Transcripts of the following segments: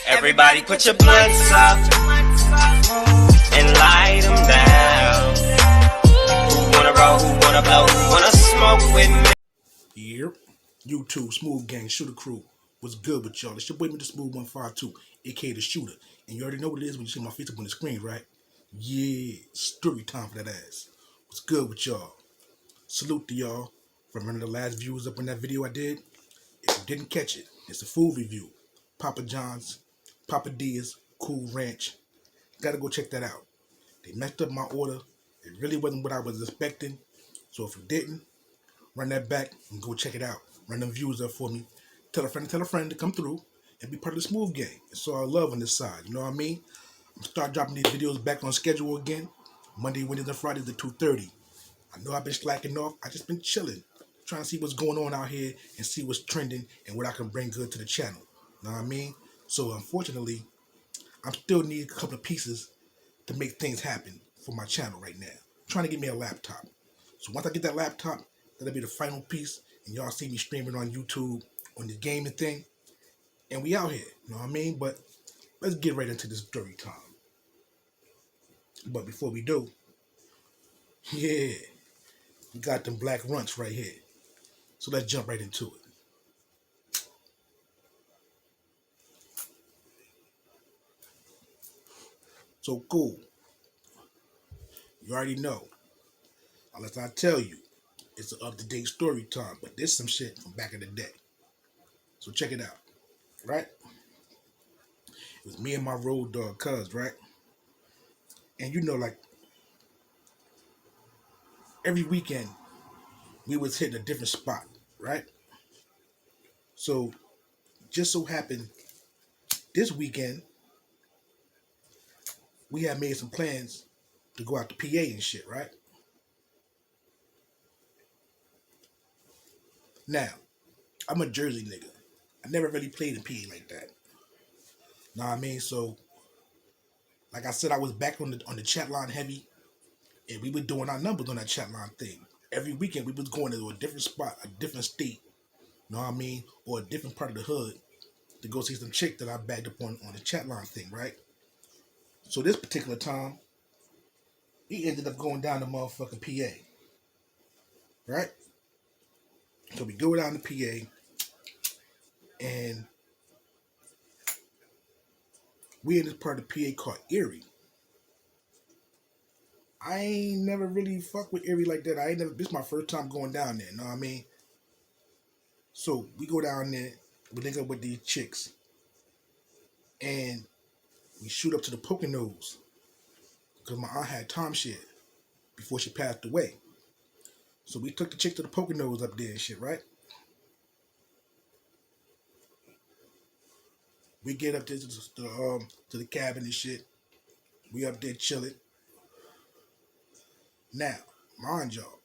Everybody put your blunts up and light them down. Who wanna roll, who wanna blow, who wanna smoke with me? Yep. YouTube, Smooth Gang, Shooter Crew. What's good with y'all? It's your boy, Mr. Smooth 152, aka The Shooter. And you already know what it is when you see my face up on the screen, right? Yeah, story time for that ass. What's good with y'all? Salute to y'all for running the last views up on that video I did. If you didn't catch it, it's a food review. Papa John's, Papa D's, Cool Ranch. Gotta go check that out. They messed up my order. It really wasn't what I was expecting. So if you didn't, run that back and go check it out. Run them views up for me. Tell a friend to come through and be part of the Smooth Gang. It's all love on this side, you know what I mean? I'm start dropping these videos back on schedule again. Monday, Wednesdays, and Fridays at 2:30. I know I've been slacking off. I just been chilling, trying to see what's going on out here and see what's trending and what I can bring good to the channel. You know what I mean? So unfortunately, I'm still need a couple of pieces to make things happen for my channel right now. I'm trying to get me a laptop. So once I get that laptop, that'll be the final piece, and y'all see me streaming on YouTube on the gaming thing, and we out here. You know what I mean? But let's get right into this story time. But before we do, yeah, we got them black runts right here. So let's jump right into it. So cool. You already know. Unless I tell you, it's an up-to-date story time, but this some shit from back in the day. So check it out, right? It was me and my road dog cuz, right? And you know, like, every weekend, we was hitting a different spot, right? So, just so happened, this weekend, we had made some plans to go out to PA and shit, right? Now, I'm a Jersey nigga. I never really played in PA like that. Know what I mean? So, like I said, I was back on the chat line heavy, and we were doing our numbers on that chat line thing. Every weekend, we was going to a different spot, a different state, know what I mean? Or a different part of the hood to go see some chick that I bagged up on the chat line thing, right? So this particular time, we ended up going down to motherfucking PA, right? So we go down to PA, and we in this part of PA called Erie. I ain't never really fucked with Erie like that. This is my first time going down there, know what I mean? So we go down there, we link up with these chicks, and we shoot up to the Poconos, because my aunt had timeshare before she passed away. So we took the chick to the Poconos up there and shit, right? We get up there to the cabin and shit. We up there chilling. Now, mind y'all,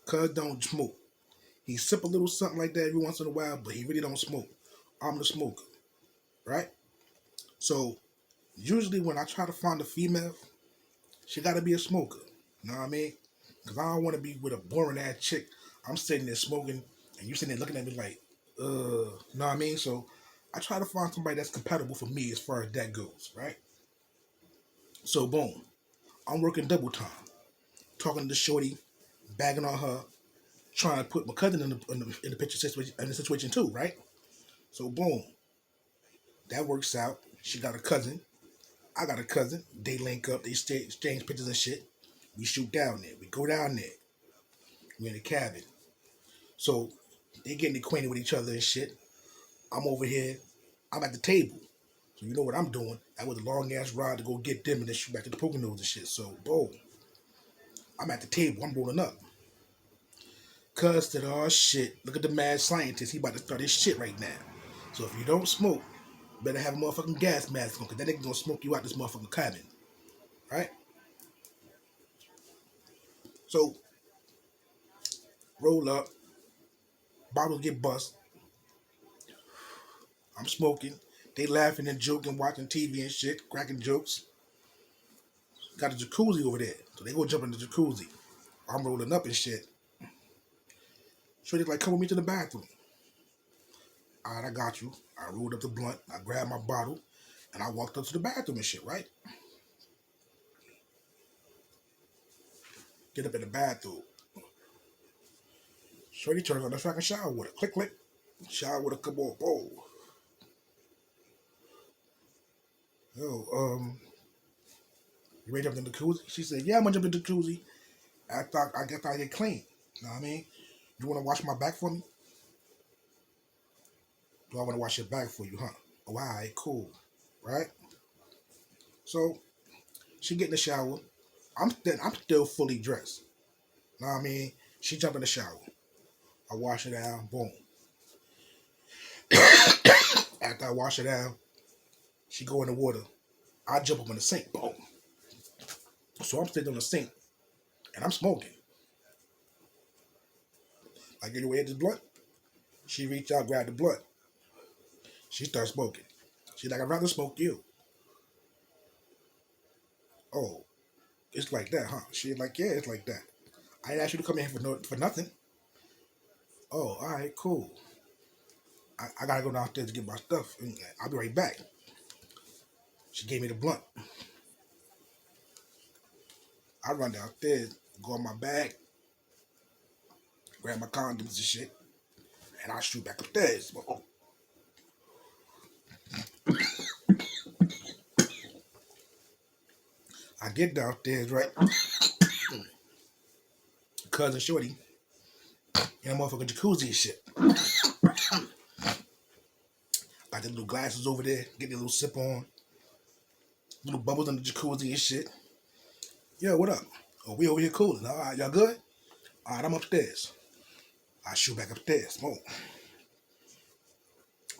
cuz don't smoke. He sip a little something like that every once in a while, but he really don't smoke. I'm the smoker, right? So, usually when I try to find a female, she gotta be a smoker. You know what I mean? Because I don't want to be with a boring ass chick. I'm sitting there smoking, and you sitting there looking at me like, you know what I mean? So, I try to find somebody that's compatible for me as far as that goes, right? So, boom. I'm working double time. Talking to shorty, bagging on her, trying to put my cousin in the picture situation, in the situation too, right? So, boom. That works out. She got a cousin. I got a cousin. They link up. They exchange pictures and shit. We shoot down there. We go down there. We in the cabin. So, they getting acquainted with each other and shit. I'm over here. I'm at the table. So you know what I'm doing. That was a long ass ride to go get them and then shoot back to the Poconos and shit. So, boom. I'm at the table. I'm rolling up. Cuz said, oh shit, look at the mad scientist. He about to start his shit right now. So if you don't smoke, better have a motherfucking gas mask on, because that nigga gonna smoke you out this motherfucking cabin. Right? So, roll up. Bottles get bust. I'm smoking. They laughing and joking, watching TV and shit, cracking jokes. Got a jacuzzi over there. So they go jump in the jacuzzi. I'm rolling up and shit. Shorty's like, come with me to the bathroom. Alright, I got you. I rolled up the blunt. I grabbed my bottle. And I walked up to the bathroom and shit, right? Get up in the bathroom. Shorty turns on the fucking shower with a click, click. Shower with a couple of bowl. Yo, you ready to jump in the jacuzzi? She said, yeah, I'm gonna jump in the jacuzzi. I guess I get clean. You know what I mean? You wanna wash my back for me? Do I wanna wash your back for you, huh? Oh, all right, cool. Right? So, she get in the shower. I'm still fully dressed. You know what I mean? She jump in the shower. I wash her down, boom. After I wash her down, she go in the water. I jump up in the sink, boom. So I'm sitting on the sink, and I'm smoking. I get away at this blunt. She reach out, grab the blunt. She starts smoking. She's like, I'd rather smoke you. Oh, it's like that, huh? She's like, yeah, it's like that. I didn't ask you to come in here for nothing. Oh, all right, cool. I gotta go downstairs to get my stuff. And I'll be right back. She gave me the blunt. I run downstairs, go in my bag, grab my condoms and shit, and I shoot back upstairs. I get downstairs, right? Cousin Shorty in a motherfucking jacuzzi and shit. Got the little glasses over there, get the little sip on. Little bubbles in the jacuzzi and shit. Yo, what up? Oh, we over here cooling. All right, y'all good? All right, I'm upstairs. I shoot back upstairs. Boom.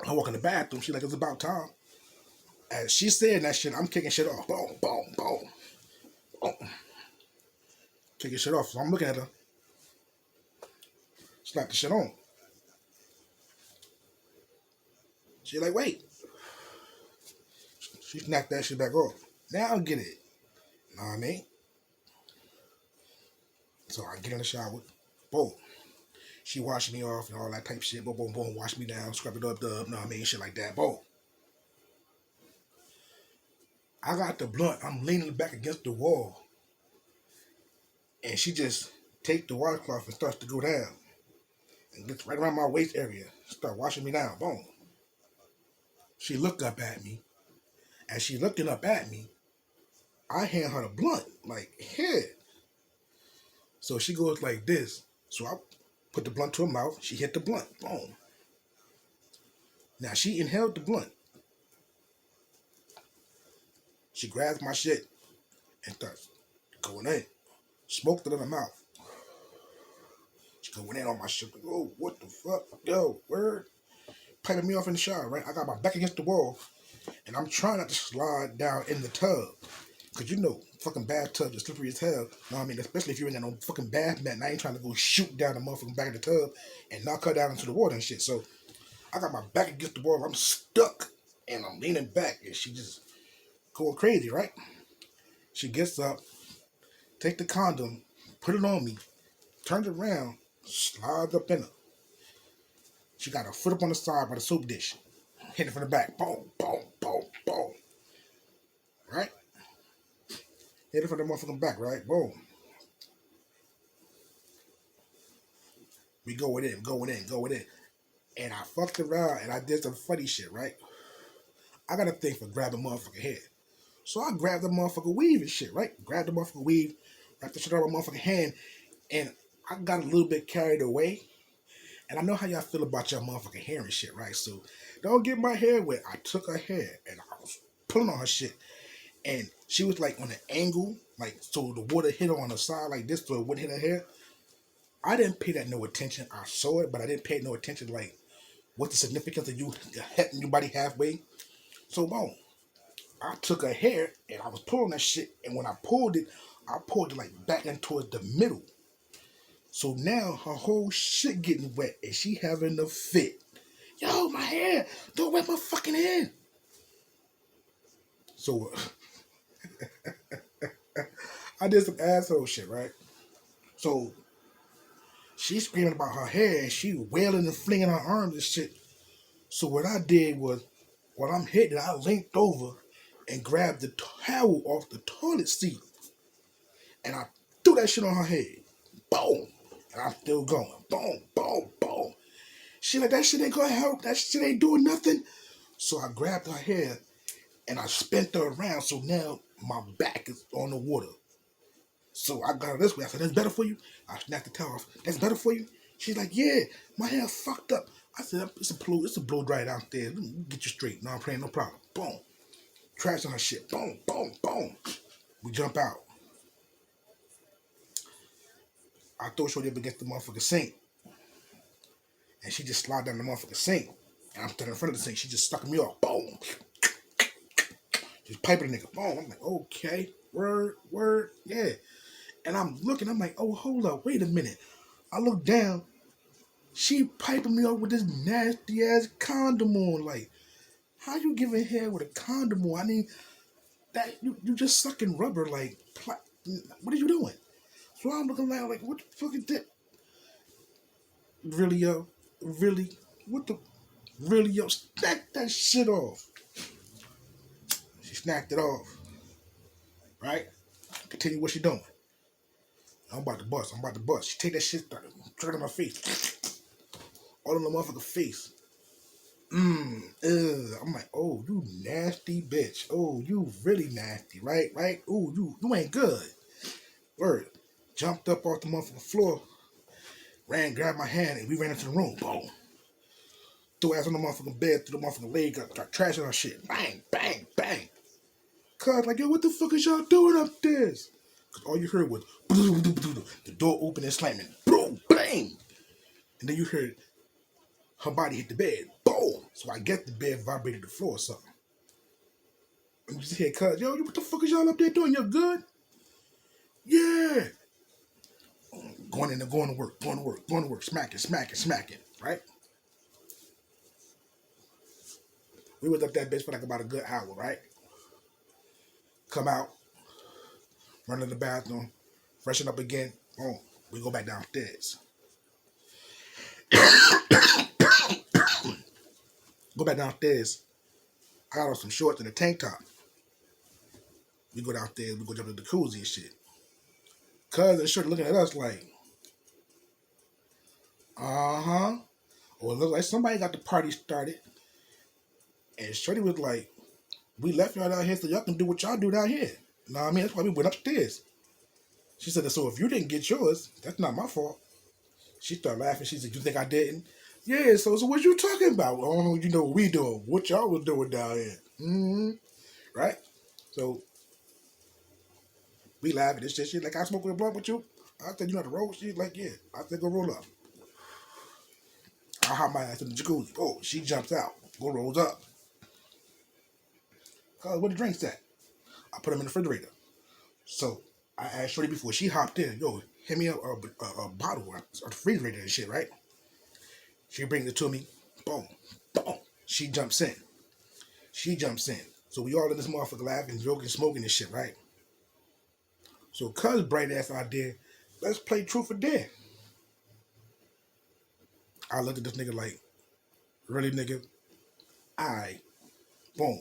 I walk in the bathroom. She like, it's about time. As she saying that shit, I'm kicking shit off. Boom, boom, boom. Boom. Kicking shit off. So I'm looking at her. Slap the shit on. She like, wait. She snapped that shit back off. Now I'll get it. You know what I mean? So I get in the shower. Boom. She washed me off and all that type shit. Boom, boom, boom. Wash me down. Scrub it up, dub. You know what I mean? Shit like that. Boom. I got the blunt. I'm leaning back against the wall. And she just take the washcloth and starts to go down. And gets right around my waist area. Start washing me down. Boom. She looked up at me. As she looking up at me, I hand her the blunt. Like, here. So she goes like this. So I put the blunt to her mouth. She hit the blunt. Boom. Now she inhaled the blunt. She grabs my shit and starts going in. Smoked it in her mouth. She going in on my shit. Oh, what the fuck? Yo, word. Piping me off in the shower, right? I got my back against the wall. And I'm trying not to slide down in the tub. Because you know, fucking bathtub is slippery as hell. You know what I mean? Especially if you ain't got no fucking bath mat. And I ain't trying to go shoot down the motherfucking back of the tub and knock her down into the water and shit. So I got my back against the wall. I'm stuck. And I'm leaning back. And she just going crazy, right? She gets up, take the condom, put it on me, turns around, slides up in her. She got her foot up on the side by the soap dish. Hit it from the back. Boom, boom, boom, boom. Right? Hit it from the motherfucking back, right? Boom. We going in, going in, going in. And I fucked around and I did some funny shit, right? I got a thing for grabbing motherfucking hair. So I grabbed the motherfucking weave and shit, right? Grabbed the motherfucking weave, wrapped the shit around my motherfucking hand, and I got a little bit carried away. And I know how y'all feel about your motherfucking hair and shit, right? So don't get my hair wet. I took her hair and I was pulling on her shit. And she was like on an angle, like so the water hit her on the side like this so it wouldn't hit her hair. I didn't pay that no attention. I saw it, but I didn't pay no attention like what's the significance of you hitting your body halfway. So boom. I took her hair and I was pulling that shit. And when I pulled it like back in towards the middle. So now her whole shit getting wet and she having a fit. Yo, my hair! Don't wet my fucking hair! So I did some asshole shit, right? So she's screaming about her hair and she wailing and flinging her arms and shit. So what I did was While I'm hitting, I leaned over and grabbed the towel off the toilet seat, and I threw that shit on her head. Boom. And I'm still going. Boom, boom, boom. She like, that shit ain't gonna help. That shit ain't doing nothing. So I grabbed her hair and I spent her around. So now my back is on the water. So I got her this way. I said, that's better for you? I snapped the towel off. That's better for you? She's like, yeah, my hair fucked up. I said, it's a blow dry downstairs. Let me get you straight. No, I'm praying, no problem. Boom. Trash on her shit. Boom, boom, boom. We jump out. I throw Shorty up against the motherfucking sink. And she just slid down the motherfucking sink. And I'm standing in front of the sink. She just stuck me off. Boom. Just piping the nigga. Boom. I'm like, okay. Word, yeah. And I'm looking. I'm like, oh, hold up. Wait a minute. I look down. She piping me off with this nasty ass condom on. Like, how you giving hair with a condom on? I mean, that you just sucking rubber. Like, what are you doing? So I'm looking like, what the fuck is that? Really, yo? Really? What the? Really, yo? Snack that shit off. She snacked it off. Right? Continue what she doing. I'm about to bust. She take that shit, turn in my face. All in the motherfucking face. I'm like, oh, you nasty bitch. Oh, you really nasty, right? Oh, you ain't good. Word. Jumped up off the motherfucking floor. Ran, grabbed my hand, and we ran into the room. Boom. Threw ass on the motherfucking bed, threw the motherfucking leg up, start trashing our shit. Bang, bang, bang. Cuz, like, yo, what the fuck is y'all doing upstairs? Because all you heard was the door open and slamming. Boom, bang. And then you heard her body hit the bed. Boom. So I guess the bed vibrated the floor or something. And you just hear cuz, yo, what the fuck is y'all up there doing? You good? Yeah. Going to work, smacking, right? We was up that bitch for like about a good hour, right? Come out, run to the bathroom, freshen up again. Boom. We go back downstairs. Go back downstairs. I got on some shorts and a tank top. We go downstairs, we go jump in the jacuzzi and shit. Cuz and Shorty looking at us like, uh-huh. Or it looked like somebody got the party started. And Shorty was like, we left y'all down here so y'all can do what y'all do down here. You know what I mean? That's why we went upstairs. She said, so if you didn't get yours, that's not my fault. She started laughing. She said, you think I didn't? Yeah, so what you talking about? Oh, you know what we doing. What y'all was doing down here. Mm-hmm. Right? So, we laughing and shit. She like, I smoke with a blunt with you? I said, you know the roll? She's like, yeah. I said, go roll up. I hop my ass in the jacuzzi. Oh, she jumps out. Go rolls up. Cuz, where the drinks at? I put them in the refrigerator. So, I asked Shorty before she hopped in, yo, hit me up a bottle or a refrigerator and shit, right? She brings it to me. Boom. Boom. She jumps in. So we all in this motherfucker laughing, joking, smoking and shit, right? So cuz bright ass idea, let's play truth or dare. I looked at this nigga like, really nigga? Aight. Boom.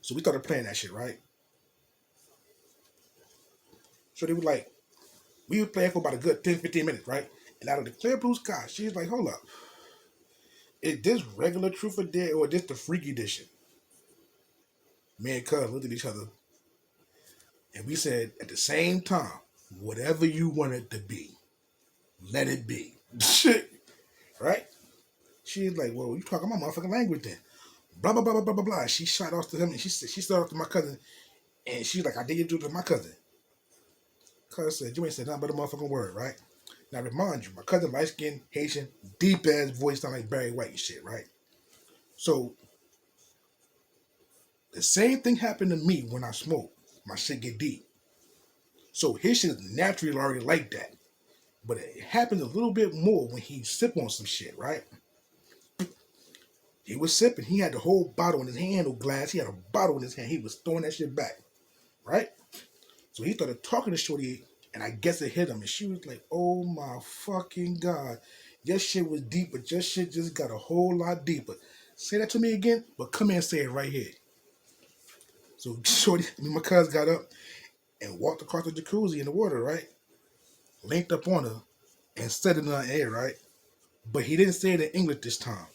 So we started playing that shit, right? So they were like, we were playing for about a good 10, 15 minutes, right? And out of the clear blue sky, she's like, hold up. Is this regular truth or dare or is this the freaky edition? Me and cuz looked at each other and we said at the same time, whatever you want it to be, let it be. Shit. Right? She's like, well, you talking my motherfucking language then. Blah, blah, blah, blah, blah, blah, blah. She shot off to him and she started off to my cousin. And she's like, I did do it to my cousin. Cuz said, you ain't said nothing but a motherfucking word, right? Now, remind you, my cousin, light-skinned, Haitian, deep-ass voice, sound like Barry White and shit, right? So, the same thing happened to me when I smoke. My shit get deep. So, his shit is naturally already like that. But it happens a little bit more when he sip on some shit, right? He was sipping. He had the whole bottle in his hand, no glass. He had a bottle in his hand. He was throwing that shit back, right? So he started talking to Shorty, and I guess it hit him. And she was like, oh my fucking God. Your shit was deep, but your shit just got a whole lot deeper. Say that to me again, but come here and say it right here. So shorty, me and my cousin got up and walked across the jacuzzi in the water, right? Linked up on her and said it in her ear, right? But he didn't say it in English this time.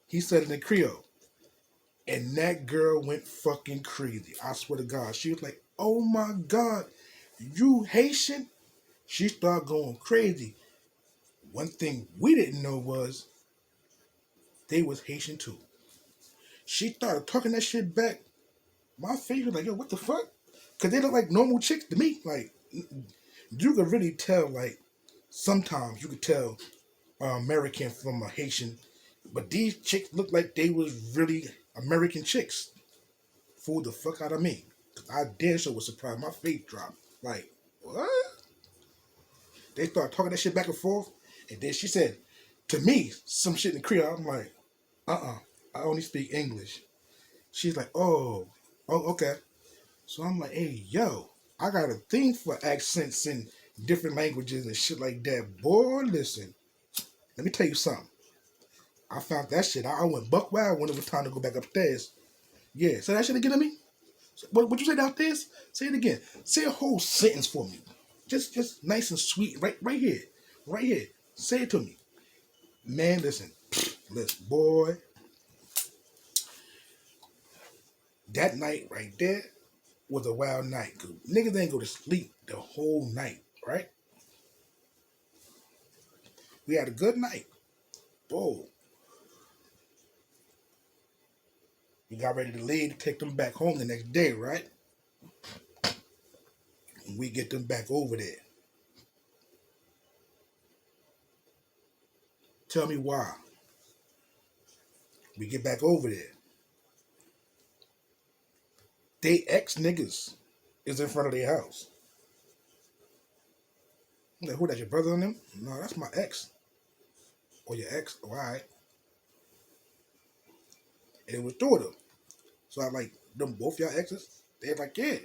He said it in Creole. And that girl went fucking crazy. I swear to God. She was like, oh my God, you Haitian? She started going crazy. One thing we didn't know was they was Haitian too. She started talking that shit back. My face was like, yo, what the fuck? Because they look like normal chicks to me. Like, you could really tell, like, sometimes you could tell American from a Haitian. But these chicks looked like they was really American chicks. Fooled the fuck out of me. I damn sure was surprised. My face dropped. Like, what? They started talking that shit back and forth. And then she said, to me, some shit in Creole. I'm like, I only speak English. She's like, oh, okay. So I'm like, hey, yo, I got a thing for accents in different languages and shit like that. Boy, listen, let me tell you something. I found that shit. I went buck wild when it was time to go back upstairs. Yeah, say that shit again to me. What you say downstairs? Say it again. Say a whole sentence for me. Just nice and sweet. Right here. Right here. Say it to me. Man, listen, boy. That night right there was a wild night. Cause niggas ain't go to sleep the whole night, right? We had a good night. Whoa. We got ready to leave to take them back home the next day, right? And we get them back over there. Tell me why. We get back over there. They ex-niggas is in front of their house. I'm like, who, that your brother and them? No, that's my ex. Or your ex? Oh, all right. And it was two of them. So I like, them both y'all exes? They're like, yeah.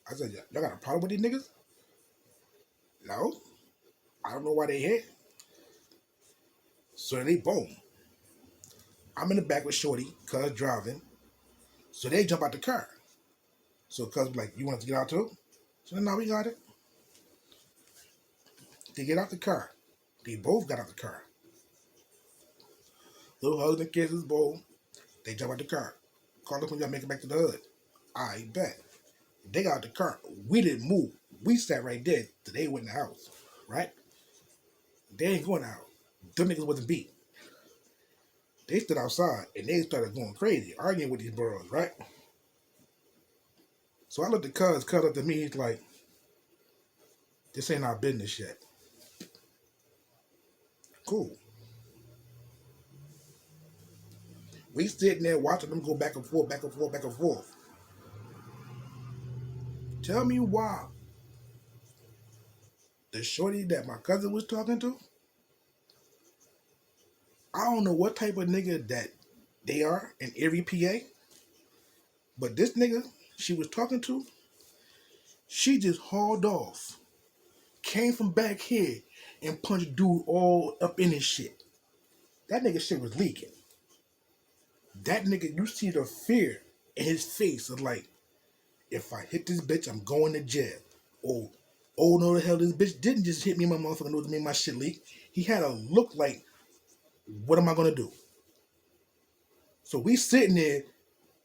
I said, y'all got a problem with these niggas? No. I don't know why they here. So they boom. I'm in the back with Shorty, cuz driving. So they jump out the car. So cuz like, you want us to get out too? So no, we got it. They get out the car. They both got out the car. Little hugs and kisses, boom. They jump out the car. Call us when y'all make it back to the hood. I bet. They got out the car. We didn't move. We sat right there till they went in the house. Right? They ain't going out. Them niggas wasn't beat. They stood outside and they started going crazy, arguing with these bros, right? So I looked at cuz up to me, he's like, this ain't our business yet. Cool. We sitting there watching them go back and forth, back and forth, back and forth. Tell me why the shorty that my cousin was talking to, I don't know what type of nigga that they are in Erie, PA, but this nigga she was talking to, she just hauled off, came from back here and punched dude all up in his shit. That nigga shit was leaking. That nigga, you see the fear in his face of like, if I hit this bitch, I'm going to jail. Or, oh no, the hell, this bitch didn't just hit me in my motherfucking nose to make my shit leak. He had a look like, what am I gonna do? So we sitting there,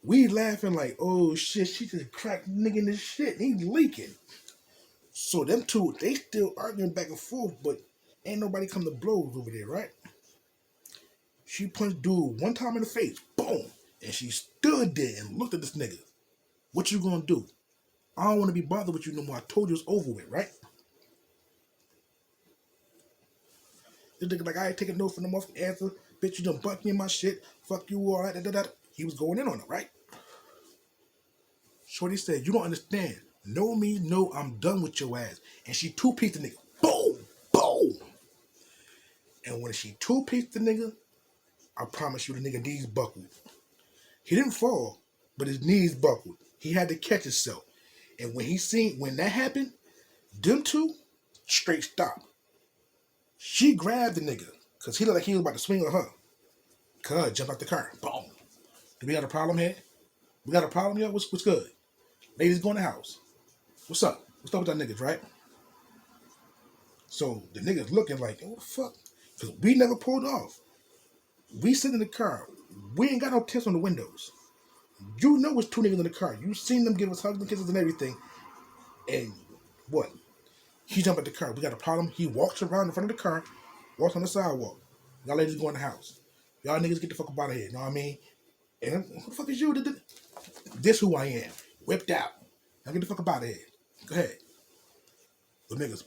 we laughing like, oh shit, she just cracked nigga in this shit. He's leaking. So them two, they still arguing back and forth, but ain't nobody come to blows over there, right? She punched dude one time in the face, boom, and she stood there and looked at this nigga. What you gonna do? I don't want to be bothered with you no more. I told you it's over with, right? This nigga like, I ain't taking no for no motherfucking answer. Bitch, you done bucked me in my shit. Fuck you, all that, da. He was going in on it, right? Shorty said, you don't understand. Know me, no, I'm done with your ass. And she two-pieced the nigga. Boom, boom. And when she two-pieced the nigga, I promise you the nigga knees buckled. He didn't fall, but his knees buckled. He had to catch himself. And when that happened, them two straight stopped. She grabbed the nigga, because he looked like he was about to swing on her. Cuz jump out the car. Boom. Do we got a problem here? We got a problem here? What's good? Ladies, go in the house. What's up? What's up with that niggas, right? So the niggas looking like, oh fuck. Because we never pulled off. We sit in the car. We ain't got no tints on the windows. You know it's two niggas in the car. You seen them give us hugs and kisses and everything. And what? He jump at the car. We got a problem. He walks around in front of the car, walks on the sidewalk. Y'all ladies go in the house. Y'all niggas get the fuck up out of here. You know what I mean? And who the fuck is you? This who I am. Whipped out. Now get the fuck up out of here. Go ahead. The niggas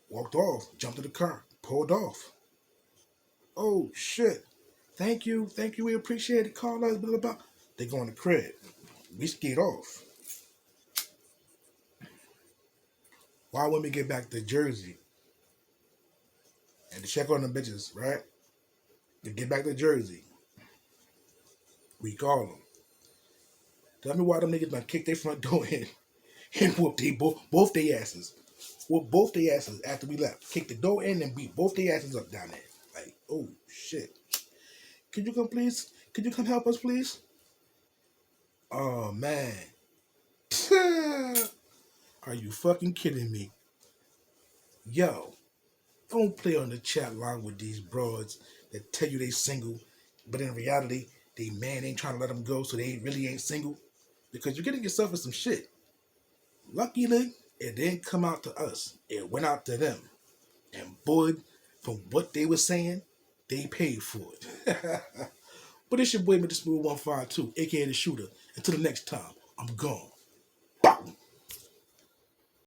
walked off, jumped in the car, pulled off. Oh shit. Thank you. We appreciate it. Call us, blah, blah, blah. They go in the crib. We skate off. Why when we get back to Jersey and to check on the bitches, right? To get back to Jersey, we call them. Tell me why them niggas done kick their front door in and whoop they both their asses. Whoop both their asses after we left. Kick the door in and beat both their asses up down there. Like, oh shit. Could you come please? Could you come help us please? Oh man. Are you fucking kidding me? Yo, don't play on the chat line with these broads that tell you they single, but in reality, they man ain't trying to let them go, so they really ain't single. Because you're getting yourself in some shit. Luckily, it didn't come out to us. It went out to them. And boy, from what they were saying, they paid for it. But it's your boy, Mr. Smooth 152, aka the Shooter. Until the next time, I'm gone.